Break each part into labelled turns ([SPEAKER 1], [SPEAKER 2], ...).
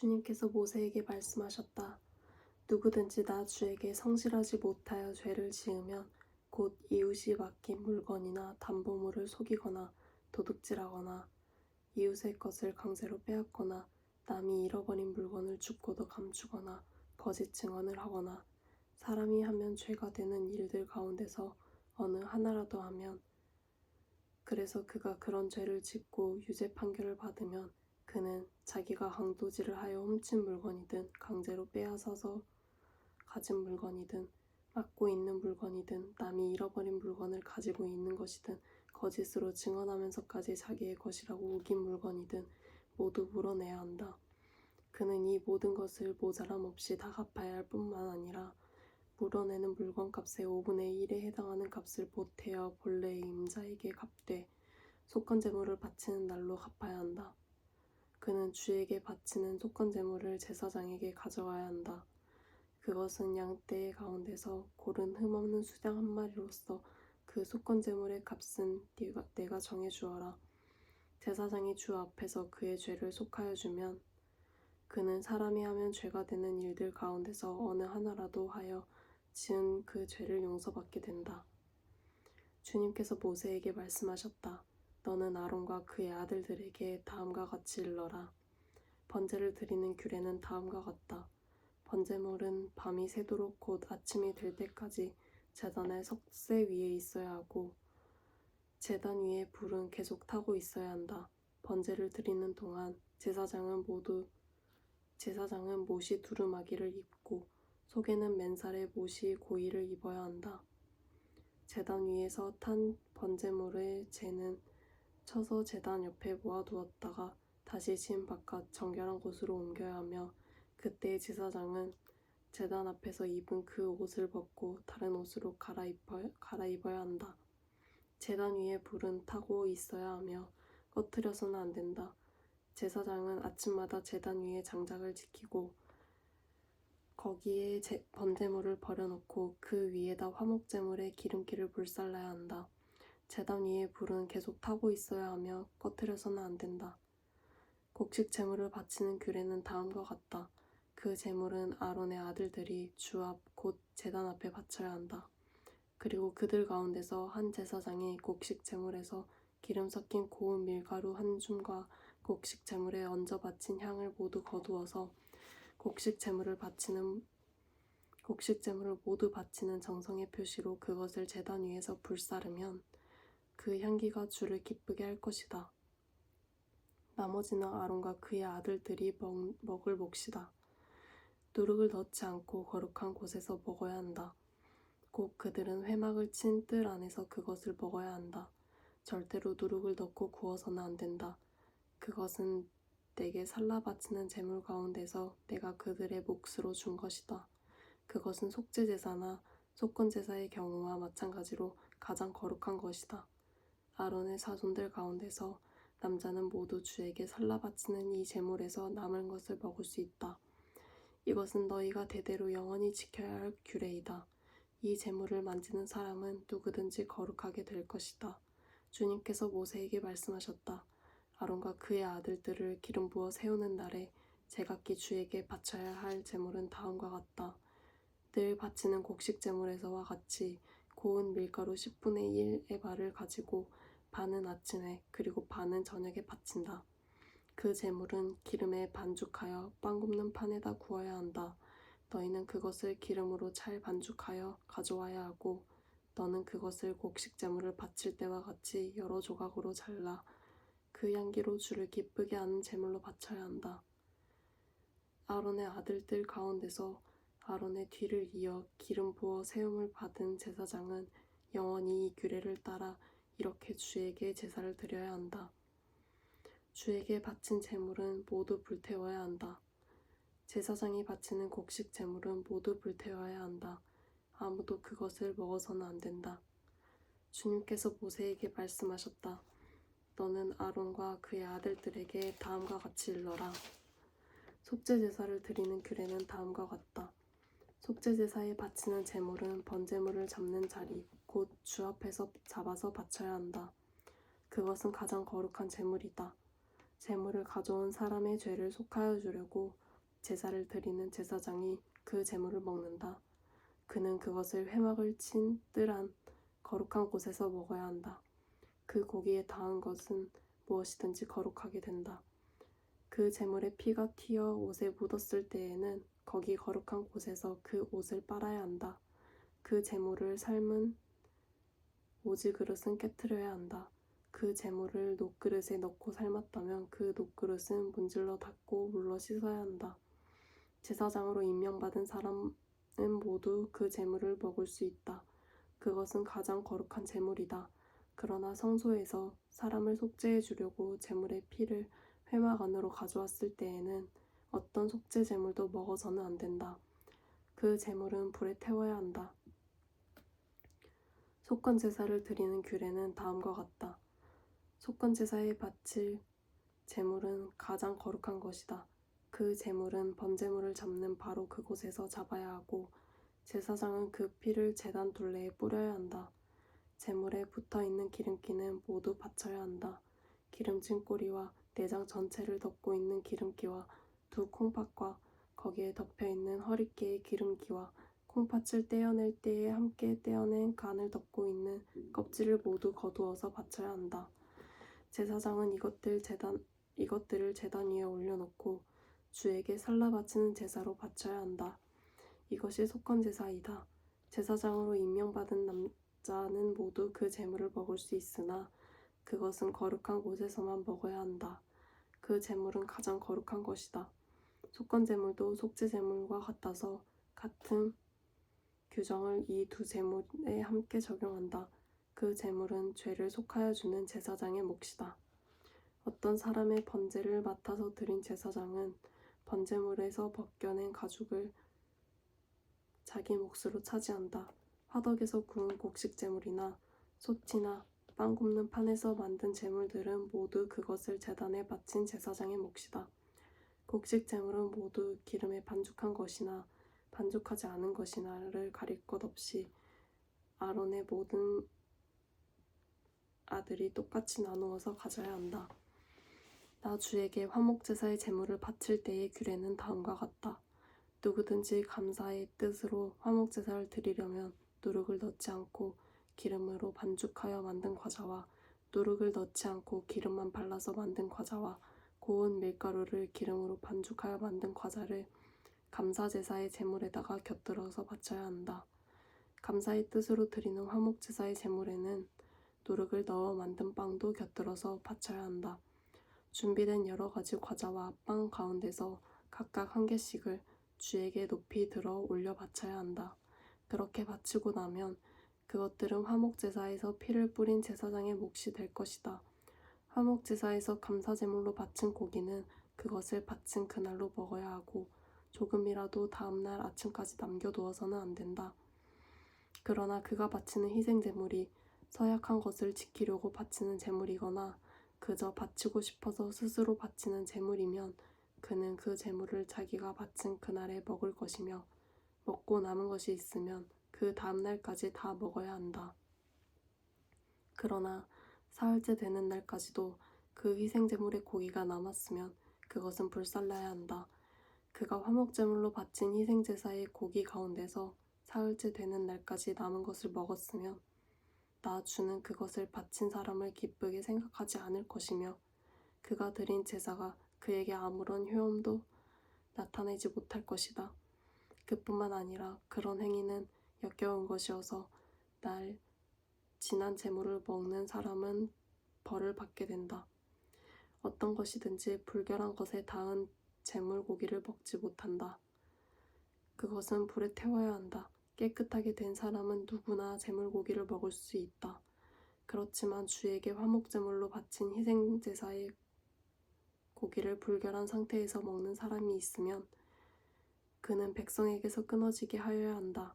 [SPEAKER 1] 주님께서 모세에게 말씀하셨다. 누구든지 나 주에게 성실하지 못하여 죄를 지으면 곧 이웃이 맡긴 물건이나 담보물을 속이거나 도둑질하거나 이웃의 것을 강제로 빼앗거나 남이 잃어버린 물건을 죽고도 감추거나 거짓 증언을 하거나 사람이 하면 죄가 되는 일들 가운데서 어느 하나라도 하면 그래서 그가 그런 죄를 짓고 유죄 판결을 받으면 그는 자기가 강도질을 하여 훔친 물건이든 강제로 빼앗아서 가진 물건이든 맡고 있는 물건이든 남이 잃어버린 물건을 가지고 있는 것이든 거짓으로 증언하면서까지 자기의 것이라고 우긴 물건이든 모두 물어내야 한다. 그는 이 모든 것을 모자람 없이 다 갚아야 할 뿐만 아니라 물어내는 물건값의 5분의 1에 해당하는 값을 보태어 본래의 임자에게 갚되 속건제물을 바치는 날로 갚아야 한다. 그는 주에게 바치는 속건제물을 제사장에게 가져가야 한다. 그것은 양떼 가운데서 고른 흠없는 수장 한 마리로서 그 속건제물의 값은 내가 정해주어라. 제사장이 주 앞에서 그의 죄를 속하여 주면 그는 사람이 하면 죄가 되는 일들 가운데서 어느 하나라도 하여 지은 그 죄를 용서받게 된다. 주님께서 모세에게 말씀하셨다. 너는 아론과 그의 아들들에게 다음과 같이 일러라. 번제를 드리는 규례는 다음과 같다. 번제물은 밤이 새도록 곧 아침이 될 때까지 제단의 석쇠 위에 있어야 하고 제단 위에 불은 계속 타고 있어야 한다. 번제를 드리는 동안 제사장은 못이 두루마기를 입고 속에는 맨살에 못이 고이를 입어야 한다. 제단 위에서 탄 번제물의 재는 쳐서 제단 옆에 모아두었다가 다시 진 바깥 정결한 곳으로 옮겨야 하며 그때 제사장은 제단 앞에서 입은 그 옷을 벗고 다른 옷으로 갈아입어야 한다. 제단 위에 불은 타고 있어야 하며 꺼트려서는 안 된다. 제사장은 아침마다 제단 위에 장작을 지키고 거기에 번제물을 버려놓고 그 위에다 화목제물에 기름기를 불살라야 한다. 제단 위에 불은 계속 타고 있어야 하며 꺼트려서는 안 된다. 곡식 제물을 바치는 규례는 다음과 같다. 그 제물은 아론의 아들들이 주 앞 곧 제단 앞에 바쳐야 한다. 그리고 그들 가운데서 한 제사장이 곡식 제물에서 기름 섞인 고운 밀가루 한 줌과 곡식 제물에 얹어 바친 향을 모두 거두어서 곡식 제물을 모두 바치는 정성의 표시로 그것을 제단 위에서 불사르면 그 향기가 주를 기쁘게 할 것이다. 나머지는 아론과 그의 아들들이 먹을 몫이다. 누룩을 넣지 않고 거룩한 곳에서 먹어야 한다. 곧 그들은 회막을 친 뜰 안에서 그것을 먹어야 한다. 절대로 누룩을 넣고 구워서는 안 된다. 그것은 내게 살라 바치는 제물 가운데서 내가 그들의 몫으로 준 것이다. 그것은 속죄제사나 속건제사의 경우와 마찬가지로 가장 거룩한 것이다. 아론의 자손들 가운데서 남자는 모두 주에게 살라 바치는 이 제물에서 남은 것을 먹을 수 있다. 이것은 너희가 대대로 영원히 지켜야 할 규례이다. 이 제물을 만지는 사람은 누구든지 거룩하게 될 것이다. 주님께서 모세에게 말씀하셨다. 아론과 그의 아들들을 기름 부어 세우는 날에 제각기 주에게 바쳐야 할 제물은 다음과 같다. 늘 바치는 곡식 제물에서와 같이 고운 밀가루 10분의 1 에바를 가지고 반은 아침에 그리고 반은 저녁에 바친다. 그 제물은 기름에 반죽하여 빵 굽는 판에다 구워야 한다. 너희는 그것을 기름으로 잘 반죽하여 가져와야 하고 너는 그것을 곡식 제물을 바칠 때와 같이 여러 조각으로 잘라 그 향기로 주를 기쁘게 하는 제물로 바쳐야 한다. 아론의 아들들 가운데서 아론의 뒤를 이어 기름 부어 세움을 받은 제사장은 영원히 이 규례를 따라 이렇게 주에게 제사를 드려야 한다. 주에게 바친 제물은 모두 불태워야 한다. 제사장이 바치는 곡식 제물은 모두 불태워야 한다. 아무도 그것을 먹어서는 안 된다. 주님께서 모세에게 말씀하셨다. 너는 아론과 그의 아들들에게 다음과 같이 일러라. 속죄제사를 드리는 규례는 다음과 같다. 속죄제사에 바치는 제물은 번제물을 잡는 자리, 곧 주 앞에서 잡아서 바쳐야 한다. 그것은 가장 거룩한 제물이다. 제물을 가져온 사람의 죄를 속하여 주려고 제사를 드리는 제사장이 그 제물을 먹는다. 그는 그것을 회막을 친 뜰한 거룩한 곳에서 먹어야 한다. 그 고기에 닿은 것은 무엇이든지 거룩하게 된다. 그 제물의 피가 튀어 옷에 묻었을 때에는 거기 거룩한 곳에서 그 옷을 빨아야 한다. 그 제물을 삶은 오지 그릇은 깨트려야 한다. 그 제물을 녹그릇에 넣고 삶았다면 그 녹그릇은 문질러 닦고 물로 씻어야 한다. 제사장으로 임명받은 사람은 모두 그 제물을 먹을 수 있다. 그것은 가장 거룩한 제물이다. 그러나 성소에서 사람을 속죄해 주려고 제물의 피를 회막 안으로 가져왔을 때에는 어떤 속죄 제물도 먹어서는 안 된다. 그 제물은 불에 태워야 한다. 속건 제사를 드리는 규례는 다음과 같다. 속건 제사에 바칠 제물은 가장 거룩한 것이다. 그 제물은 번제물을 잡는 바로 그곳에서 잡아야 하고 제사장은 그 피를 제단 둘레에 뿌려야 한다. 제물에 붙어있는 기름기는 모두 바쳐야 한다. 기름진 꼬리와 내장 전체를 덮고 있는 기름기와 두 콩팥과 거기에 덮여있는 허리깨의 기름기와 콩팥을 떼어낼 때에 함께 떼어낸 간을 덮고 있는 껍질을 모두 거두어서 바쳐야 한다. 제사장은 이것들을 제단 위에 올려놓고 주에게 살라 바치는 제사로 바쳐야 한다. 이것이 속건 제사이다. 제사장으로 임명받은 남자는 모두 그 제물을 먹을 수 있으나 그것은 거룩한 곳에서만 먹어야 한다. 그 제물은 가장 거룩한 것이다. 속건 제물도 속죄 제물과 같아서 같은 규정을 이 두 제물에 함께 적용한다. 그 제물은 죄를 속하여 주는 제사장의 몫이다. 어떤 사람의 번제를 맡아서 드린 제사장은 번제물에서 벗겨낸 가죽을 자기 몫으로 차지한다. 화덕에서 구운 곡식 제물이나 소티나 빵 굽는 판에서 만든 제물들은 모두 그것을 제단에 바친 제사장의 몫이다. 곡식 제물은 모두 기름에 반죽한 것이나 반죽하지 않은 것이나를 가릴 것 없이 아론의 모든 아들이 똑같이 나누어서 가져야 한다. 나 주에게 화목제사의 제물을 바칠 때의 규례는 다음과 같다. 누구든지 감사의 뜻으로 화목제사를 드리려면 누룩을 넣지 않고 기름으로 반죽하여 만든 과자와 누룩을 넣지 않고 기름만 발라서 만든 과자와 고운 밀가루를 기름으로 반죽하여 만든 과자를 감사제사의 제물에다가 곁들여서 바쳐야 한다. 감사의 뜻으로 드리는 화목제사의 제물에는 누룩을 넣어 만든 빵도 곁들여서 바쳐야 한다. 준비된 여러 가지 과자와 빵 가운데서 각각 한 개씩을 주에게 높이 들어 올려 바쳐야 한다. 그렇게 바치고 나면 그것들은 화목제사에서 피를 뿌린 제사장의 몫이 될 것이다. 화목제사에서 감사제물로 바친 고기는 그것을 바친 그날로 먹어야 하고 조금이라도 다음날 아침까지 남겨두어서는 안 된다. 그러나 그가 바치는 희생제물이 서약한 것을 지키려고 바치는 제물이거나 그저 바치고 싶어서 스스로 바치는 제물이면 그는 그 제물을 자기가 바친 그날에 먹을 것이며 먹고 남은 것이 있으면 그 다음날까지 다 먹어야 한다. 그러나 사흘째 되는 날까지도 그 희생제물의 고기가 남았으면 그것은 불살라야 한다. 그가 화목제물로 바친 희생제사의 고기 가운데서 사흘째 되는 날까지 남은 것을 먹었으면 나 주는 그것을 바친 사람을 기쁘게 생각하지 않을 것이며 그가 드린 제사가 그에게 아무런 효험도 나타내지 못할 것이다. 그뿐만 아니라 그런 행위는 역겨운 것이어서 날 지난 제물을 먹는 사람은 벌을 받게 된다. 어떤 것이든지 불결한 것에 닿은 제물 고기를 먹지 못한다. 그것은 불에 태워야 한다. 깨끗하게 된 사람은 누구나 제물 고기를 먹을 수 있다. 그렇지만 주에게 화목제물로 바친 희생제사의 고기를 불결한 상태에서 먹는 사람이 있으면 그는 백성에게서 끊어지게 하여야 한다.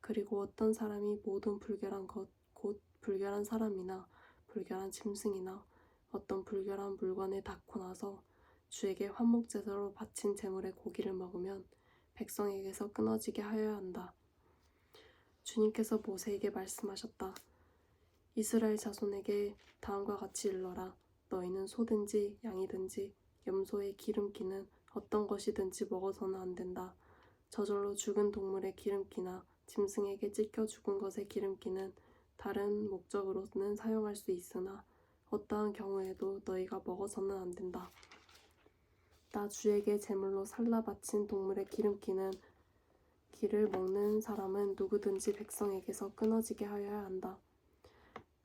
[SPEAKER 1] 그리고 어떤 사람이 모든 불결한 것, 곧 불결한 사람이나 불결한 짐승이나 어떤 불결한 물건에 닿고 나서 주에게 화목제사로 바친 제물의 고기를 먹으면 백성에게서 끊어지게 하여야 한다. 주님께서 모세에게 말씀하셨다. 이스라엘 자손에게 다음과 같이 일러라. 너희는 소든지 양이든지 염소의 기름기는 어떤 것이든지 먹어서는 안 된다. 저절로 죽은 동물의 기름기나 짐승에게 찢겨 죽은 것의 기름기는 다른 목적으로는 사용할 수 있으나 어떠한 경우에도 너희가 먹어서는 안 된다. 나 주에게 제물로 살라 바친 동물의 기름기는 기를 먹는 사람은 누구든지 백성에게서 끊어지게 하여야 한다.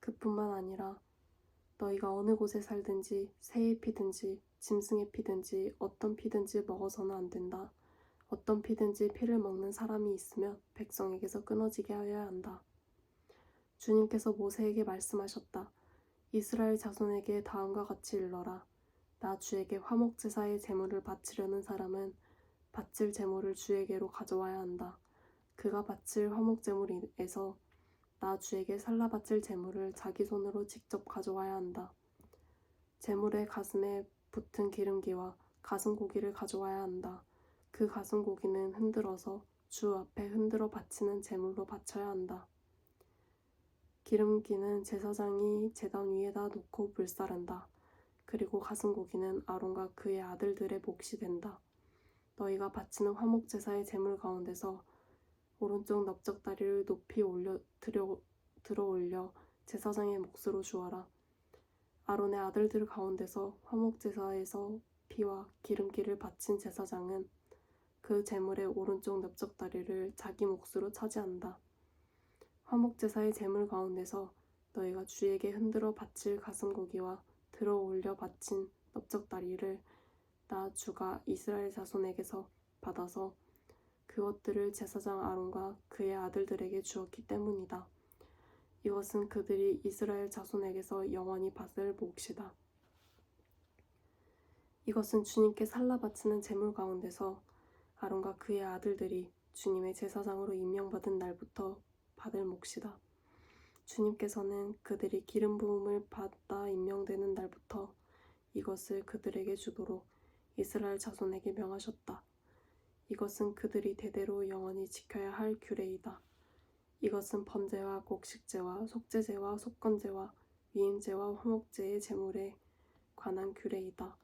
[SPEAKER 1] 그뿐만 아니라 너희가 어느 곳에 살든지 새의 피든지 짐승의 피든지 어떤 피든지 먹어서는 안 된다. 어떤 피든지 피를 먹는 사람이 있으면 백성에게서 끊어지게 하여야 한다. 주님께서 모세에게 말씀하셨다. 이스라엘 자손에게 다음과 같이 일러라. 나 주에게 화목제사의 제물을 바치려는 사람은 바칠 제물을 주에게로 가져와야 한다. 그가 바칠 화목제물에서 나 주에게 살라 바칠 제물을 자기 손으로 직접 가져와야 한다. 제물의 가슴에 붙은 기름기와 가슴고기를 가져와야 한다. 그 가슴고기는 흔들어서 주 앞에 흔들어 바치는 제물로 바쳐야 한다. 기름기는 제사장이 제단 위에다 놓고 불사른다. 그리고 가슴고기는 아론과 그의 아들들의 몫이 된다. 너희가 바치는 화목제사의 제물 가운데서 오른쪽 넓적다리를 높이 들어 올려 제사장의 몫으로 주어라. 아론의 아들들 가운데서 화목제사에서 피와 기름기를 바친 제사장은 그 제물의 오른쪽 넓적다리를 자기 몫으로 차지한다. 화목제사의 제물 가운데서 너희가 주에게 흔들어 바칠 가슴고기와 들어 올려 바친 넓적다리를 나 주가 이스라엘 자손에게서 받아서 그것들을 제사장 아론과 그의 아들들에게 주었기 때문이다. 이것은 그들이 이스라엘 자손에게서 영원히 받을 몫이다. 이것은 주님께 살라 바치는 제물 가운데서 아론과 그의 아들들이 주님의 제사장으로 임명받은 날부터 받을 몫이다. 주님께서는 그들이 기름 부음을 받아 임명되는 날부터 이것을 그들에게 주도록 이스라엘 자손에게 명하셨다. 이것은 그들이 대대로 영원히 지켜야 할 규례이다. 이것은 번제와 곡식제와 속죄제와 속건제와 위임제와 화목제의 제물에 관한 규례이다.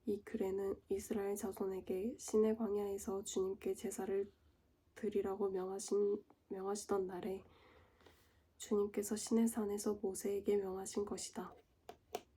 [SPEAKER 1] 이 규례는 이스라엘 자손에게 시내 광야에서 주님께 제사를 드리라고 명하시던 날에 주님께서 시내산에서 모세에게 명하신 것이다.